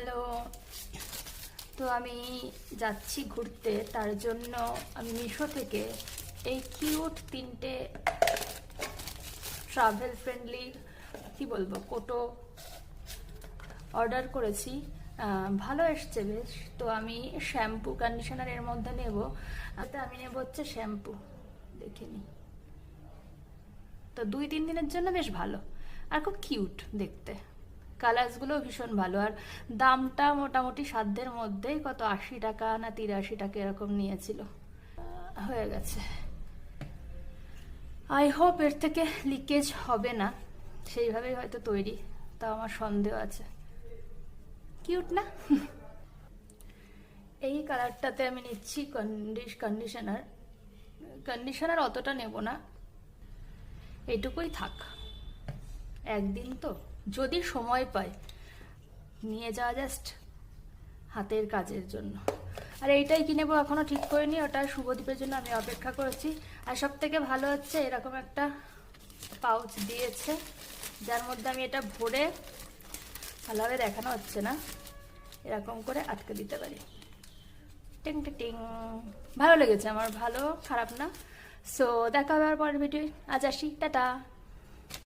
Hello. তো আমি যাচ্ছি ঘুরতে, তার জন্য আমি মিশো থেকে এই কিউট তিনটে ট্রাভেল ফ্রেন্ডলি কি বলবো কোটো অর্ডার করেছি। ভালো এসছে বেশ। তো আমি শ্যাম্পু কন্ডিশনার এর মধ্যে নেব। আমি নেব হচ্ছে শ্যাম্পু, দেখে নিই। তো 2-3 দিনের জন্য বেশ ভালো আর খুব কিউট দেখতে। কালার্সগুলো ভীষণ ভালো আর দামটা মোটামুটি সাধ্যের মধ্যেই, কত 80 টাকা না 83 টাকা এরকম নিয়েছিল। হয়ে গেছে। আই হোপ এর থেকে লিকেজ হবে না, সেইভাবেই হয়তো তৈরি, তাও আমার সন্দেহ আছে। কিউট না? এই কালারটাতে আমি নিচ্ছি কন্ডিশনার অতটা নেব না, এইটুকুই থাক। একদিন তো যদি সময় পাই নিয়ে যাওয়া, জাস্ট হাতের কাজের জন্য। আর এইটাই কিনেবো এখনো ঠিক করিনি, ওটা শুভদীপের জন্য আমি অপেক্ষা করেছি। আর সব থেকে ভালো হচ্ছে এরকম একটা পাউচ দিয়েছে, যার মধ্যে আমি এটা ভরে, ভালোভাবে দেখানো হচ্ছে না, এরকম করে আটকে দিতে পারি। টিং টিং টিং। ভালো লেগেছে আমার, ভালো, খারাপ না। সো দেখা হবে আর পরের ভিডিও। আজ আসি, টাটা।